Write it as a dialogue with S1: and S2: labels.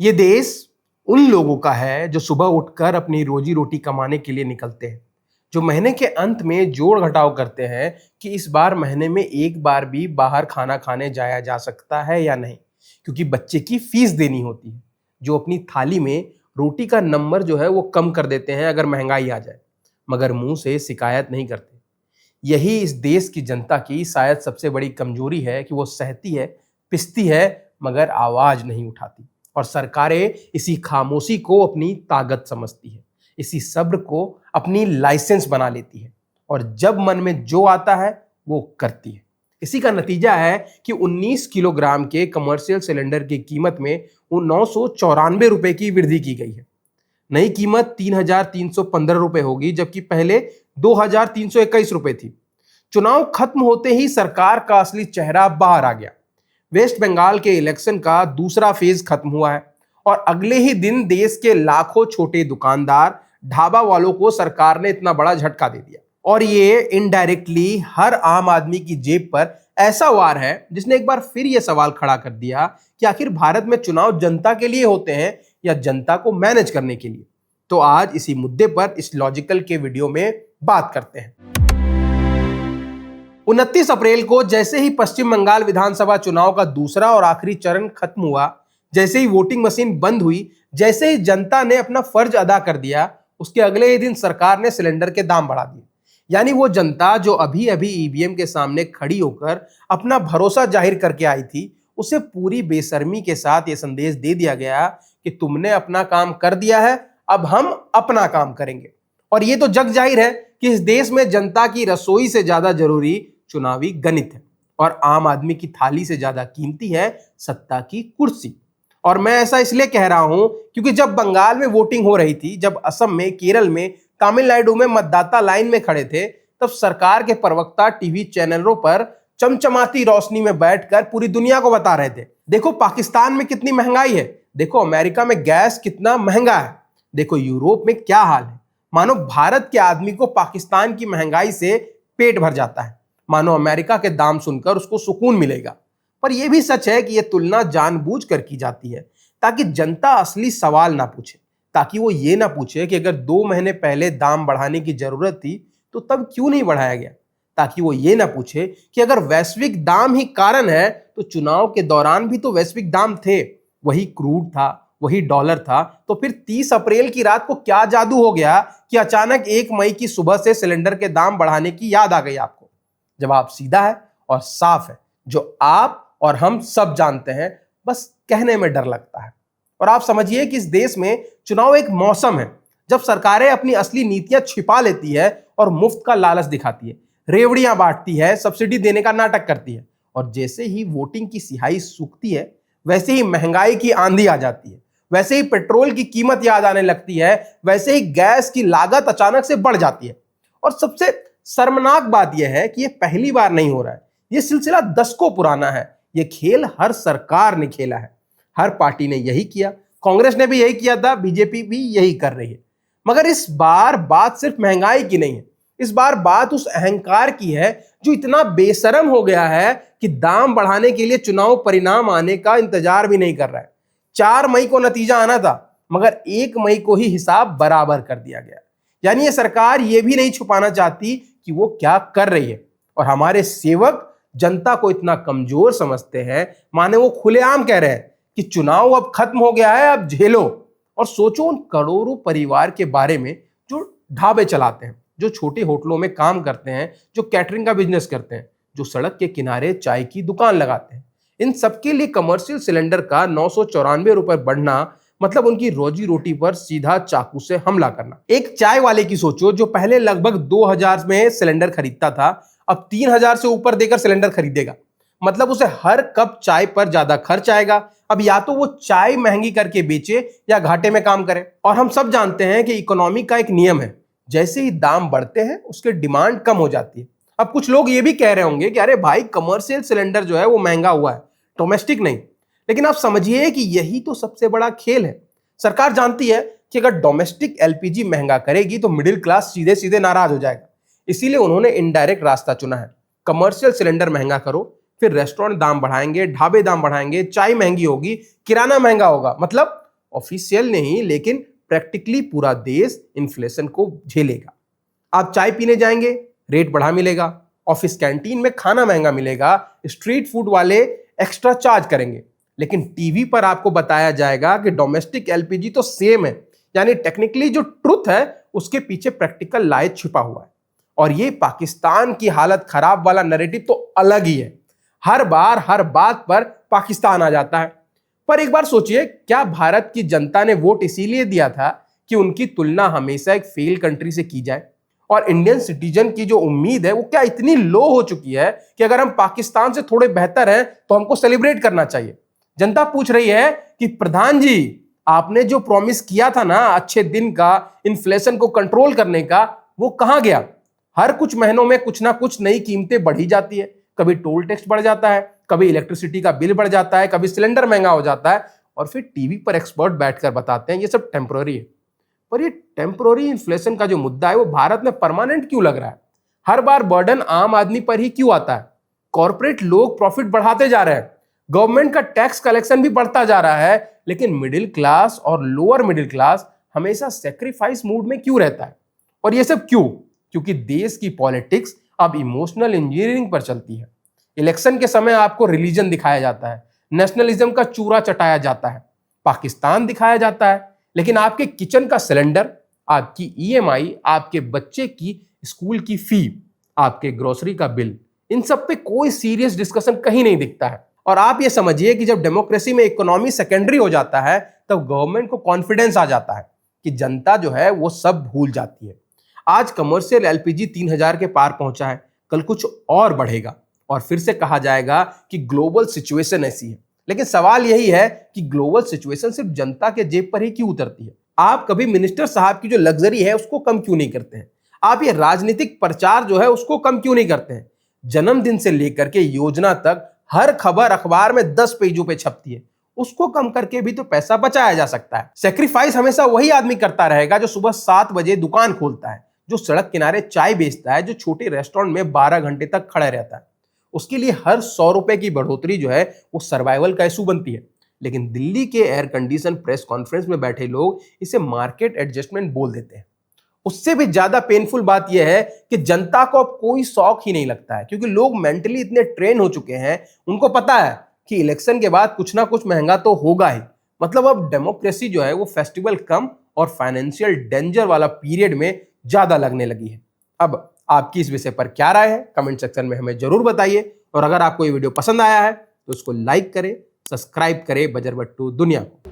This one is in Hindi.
S1: ये देश उन लोगों का है जो सुबह उठकर अपनी रोजी रोटी कमाने के लिए निकलते हैं, जो महीने के अंत में जोड़ घटाव करते हैं कि इस बार महीने में एक बार भी बाहर खाना खाने जाया जा सकता है या नहीं, क्योंकि बच्चे की फीस देनी होती है। जो अपनी थाली में रोटी का नंबर जो है वो कम कर देते हैं अगर महंगाई आ जाए, मगर मुंह से शिकायत नहीं करते। यही इस देश की जनता की शायद सबसे बड़ी कमजोरी है कि वो सहती है, पिसती है, मगर आवाज नहीं उठाती। और सरकारें इसी खामोशी को अपनी ताकत समझती है, इसी सब्र को अपनी लाइसेंस बना लेती है, और जब मन में जो आता है वो करती है। इसी का नतीजा है कि 19 किलोग्राम के कमर्शियल सिलेंडर की कीमत में वो 994 रुपए की वृद्धि की गई है। नई कीमत 3,315 रुपए होगी, जबकि पहले 2,321 रुपए थी। चुनाव खत्म होते ही सरकार का असली चेहरा बाहर आ गया। वेस्ट बंगाल के इलेक्शन का दूसरा फेज खत्म हुआ है, और अगले ही दिन देश के लाखों छोटे दुकानदार, ढाबा वालों को सरकार ने इतना बड़ा झटका दे दिया। और ये इनडायरेक्टली हर आम आदमी की जेब पर ऐसा वार है जिसने एक बार फिर ये सवाल खड़ा कर दिया कि आखिर भारत में चुनाव जनता के लिए होते हैं या जनता को मैनेज करने के लिए। तो आज इसी मुद्दे पर इस लॉजिकल के वीडियो में बात करते हैं। 29 अप्रैल को जैसे ही पश्चिम बंगाल विधानसभा चुनाव का दूसरा और आखिरी चरण खत्म हुआ, जैसे ही वोटिंग मशीन बंद हुई, जैसे ही जनता ने अपना फर्ज अदा कर दिया, उसके अगले ही दिन सरकार ने सिलेंडर के दाम बढ़ा दिए। यानी वो जनता जो अभी अभी ईवीएम के सामने खड़ी होकर अपना भरोसा जाहिर करके आई थी, उसे पूरी बेशर्मी के साथ ये संदेश दे दिया गया कि तुमने अपना काम कर दिया है, अब हम अपना काम करेंगे। और ये तो जग जाहिर है कि इस देश में जनता की रसोई से ज्यादा जरूरी चुनावी गणित है, और आम आदमी की थाली से ज्यादा कीमती है सत्ता की कुर्सी। और मैं ऐसा इसलिए कह रहा हूं क्योंकि जब बंगाल में वोटिंग हो रही थी, जब असम में, केरल में, तमिलनाडु में मतदाता लाइन में खड़े थे, तब सरकार के प्रवक्ता टीवी चैनलों पर चमचमाती रोशनी में बैठकर पूरी दुनिया को बता रहे थे, देखो पाकिस्तान में कितनी महंगाई है, देखो अमेरिका में गैस कितना महंगा है, देखो यूरोप में क्या हाल है। मानो भारत के आदमी को पाकिस्तान की महंगाई से पेट भर जाता है, मानो अमेरिका के दाम सुनकर उसको सुकून मिलेगा। पर यह भी सच है कि यह तुलना जानबूझकर की जाती है ताकि जनता असली सवाल ना पूछे, ताकि वो ये ना पूछे कि अगर 2 महीने पहले दाम बढ़ाने की जरूरत थी तो तब क्यों नहीं बढ़ाया गया, ताकि वो ये ना पूछे कि अगर वैश्विक दाम ही कारण है तो चुनाव के दौरान भी तो वैश्विक दाम थे, वही क्रूड था, वही डॉलर था, तो फिर 30 अप्रैल की रात को क्या जादू हो गया कि अचानक 1 मई की सुबह से सिलेंडर के दाम बढ़ाने की याद आ गई आपको। जवाब सीधा है और साफ है, जो आप और हम सब जानते हैं, बस कहने में डर लगता है। और आप समझिए कि इस देश में चुनाव एक मौसम है जब सरकारें अपनी असली नीतियां छिपा लेती है और मुफ्त का लालच दिखाती है, रेवड़ियां बांटती है, सब्सिडी देने का नाटक करती है, और जैसे ही वोटिंग की सिहाई सूखती है, वैसे ही महंगाई की आंधी आ जाती है, वैसे ही पेट्रोल की कीमत याद आने लगती है, वैसे ही गैस की लागत अचानक से बढ़ जाती है। और सबसे शर्मनाक बात यह है कि यह पहली बार नहीं हो रहा है, यह सिलसिला दशकों पुराना है। यह खेल हर सरकार ने खेला है, हर पार्टी ने यही किया, कांग्रेस ने भी यही किया था, बीजेपी भी यही कर रही है। मगर इस बार बात सिर्फ महंगाई की नहीं है, इस बार बात उस अहंकार की है जो इतना बेशरम हो गया है कि दाम बढ़ाने के लिए चुनाव परिणाम आने का इंतजार भी नहीं कर रहा है। 4 मई को नतीजा आना था, मगर 1 मई को ही हिसाब बराबर कर दिया गया। यानी ये सरकार ये भी नहीं छुपाना चाहती कि वो क्या कर रही है, और हमारे सेवक जनता को इतना कमजोर समझते हैं, माने वो खुलेआम कह रहे हैं कि चुनाव अब खत्म हो गया है, अब झेलो। और सोचो उन करोड़ों परिवार के बारे में जो ढाबे चलाते हैं, जो छोटे होटलों में काम करते हैं, जो कैटरिंग का बिजनेस करते हैं, जो सड़क के किनारे चाय की दुकान लगाते हैं। इन सबके लिए कमर्शियल सिलेंडर का 994 रुपए बढ़ना मतलब उनकी रोजी रोटी पर सीधा चाकू से हमला करना। एक चाय वाले की सोचो जो पहले लगभग 2000 में सिलेंडर खरीदता था, अब 3000 से ऊपर देकर सिलेंडर खरीदेगा, मतलब उसे हर कप चाय पर ज्यादा खर्च आएगा। अब या तो वो चाय महंगी करके बेचे या घाटे में काम करे। और हम सब जानते हैं कि इकोनॉमी का एक नियम है, जैसे ही दाम बढ़ते हैं उसके डिमांड कम हो जाती है। अब कुछ लोग ये भी कह रहे होंगे कि अरे भाई कमर्शियल सिलेंडर जो है वो महंगा हुआ है, डोमेस्टिक नहीं। लेकिन आप समझिए कि यही तो सबसे बड़ा खेल है। सरकार जानती है कि अगर डोमेस्टिक एलपीजी महंगा करेगी तो मिडिल क्लास सीधे सीधे नाराज हो जाएगा, इसीलिए उन्होंने इनडायरेक्ट रास्ता चुना है। कमर्शियल सिलेंडर महंगा करो, फिर रेस्टोरेंट दाम बढ़ाएंगे, ढाबे दाम बढ़ाएंगे, चाय महंगी होगी, किराना महंगा होगा, मतलब ऑफिशियल नहीं लेकिन प्रैक्टिकली पूरा देश इन्फ्लेशन को झेलेगा। आप चाय पीने जाएंगे, रेट बढ़ा मिलेगा, ऑफिस कैंटीन में खाना महंगा मिलेगा, स्ट्रीट फूड वाले एक्स्ट्रा चार्ज करेंगे, लेकिन टीवी पर आपको बताया जाएगा कि डोमेस्टिक एलपीजी तो सेम है। यानी टेक्निकली जो ट्रुथ है उसके पीछे प्रैक्टिकल लाइट छिपा हुआ है। और ये पाकिस्तान की हालत खराब वाला नैरेटिव तो अलग ही है। हर बार हर बात पर पाकिस्तान आ जाता है। पर एक बार सोचिए, क्या भारत की जनता ने वोट इसीलिए दिया था कि उनकी तुलना हमेशा एक फेल कंट्री से की जाए? और इंडियन सिटीजन की जो उम्मीद है वो क्या इतनी लो हो चुकी है कि अगर हम पाकिस्तान से थोड़े बेहतर हैं तो हमको सेलिब्रेट करना चाहिए? जनता पूछ रही है कि प्रधान जी, आपने जो प्रॉमिस किया था ना अच्छे दिन का, इन्फ्लेशन को कंट्रोल करने का, वो कहां गया? हर कुछ महीनों में कुछ ना कुछ नई कीमतें बढ़ी जाती है। कभी टोल टैक्स बढ़ जाता है, कभी इलेक्ट्रिसिटी का बिल बढ़ जाता है, कभी सिलेंडर महंगा हो जाता है, और फिर टीवी पर एक्सपर्ट बैठकर बताते हैं ये सब टेम्पररी है। पर ये टेम्पररी इन्फ्लेशन का जो मुद्दा है वो भारत में परमानेंट क्यों लग रहा है? हर बार बर्डन आम आदमी पर ही क्यों आता है? कॉर्पोरेट लोग प्रॉफिट बढ़ाते जा रहे हैं, गवर्नमेंट का टैक्स कलेक्शन भी बढ़ता जा रहा है, लेकिन मिडिल क्लास और लोअर मिडिल क्लास हमेशा सेक्रीफाइस मूड में क्यों रहता है? और ये सब क्यों? क्योंकि देश की पॉलिटिक्स अब इमोशनल इंजीनियरिंग पर चलती है। इलेक्शन के समय आपको रिलीजन दिखाया जाता है, नेशनलिज्म का चूरा चटाया जाता है, पाकिस्तान दिखाया जाता है, लेकिन आपके किचन का सिलेंडर, आपकी ईएमआई, आपके बच्चे की स्कूल की फी, आपके ग्रोसरी का बिल, इन सब पे कोई सीरियस डिस्कशन कहीं नहीं दिखता है। और आप ये समझिए कि जब डेमोक्रेसी में इकोनॉमी सेकेंडरी हो जाता है तब गवर्नमेंट को कॉन्फिडेंस आ जाता है कि जनता जो है वो सब भूल जाती है। आज कमर्शियल एलपीजी 3000 के पार पहुंचा है, कल कुछ और बढ़ेगा और फिर से कहा जाएगा कि ग्लोबल सिचुएशन ऐसी है। लेकिन सवाल यही है कि ग्लोबल सिचुएशन सिर्फ जनता के जेब पर ही क्यों उतरती है? आप कभी मिनिस्टर साहब की जो लग्जरी है उसको कम क्यों नहीं करते हैं? आप ये राजनीतिक प्रचार जो है उसको कम क्यों नहीं करते हैं? जन्मदिन से लेकर के योजना तक हर खबर अखबार में 10 पेजों पे छपती है, उसको कम करके भी तो पैसा बचाया जा सकता है। सेक्रीफाइस हमेशा वही आदमी करता रहेगा जो सुबह 7 बजे दुकान खोलता है, जो सड़क किनारे चाय बेचता है, जो छोटे रेस्टोरेंट में 12 घंटे तक खड़ा रहता है। उसके लिए हर 100 रुपए की बढ़ोतरी जो है वो सर्वाइवल का इशू बनती है। लेकिन दिल्ली के एयर कंडीशन प्रेस कॉन्फ्रेंस में बैठे लोग इसे मार्केट एडजस्टमेंट बोल देते हैं। उससे भी ज्यादा पेनफुल बात यह है कि जनता को अब कोई शौक ही नहीं लगता है, क्योंकि लोग मेंटली इतने ट्रेन हो चुके हैं, उनको पता है कि इलेक्शन के बाद कुछ ना कुछ महंगा तो होगा ही। मतलब अब डेमोक्रेसी जो है वो फेस्टिवल कम और फाइनेंशियल डेंजर वाला पीरियड में ज्यादा लगने लगी है। अब आपकी इस विषय पर क्या राय है कमेंट सेक्शन में हमें जरूर बताइए, और अगर आपको ये वीडियो पसंद आया है तो उसको लाइक करें, सब्सक्राइब करें बजरबट्टू दुनिया को।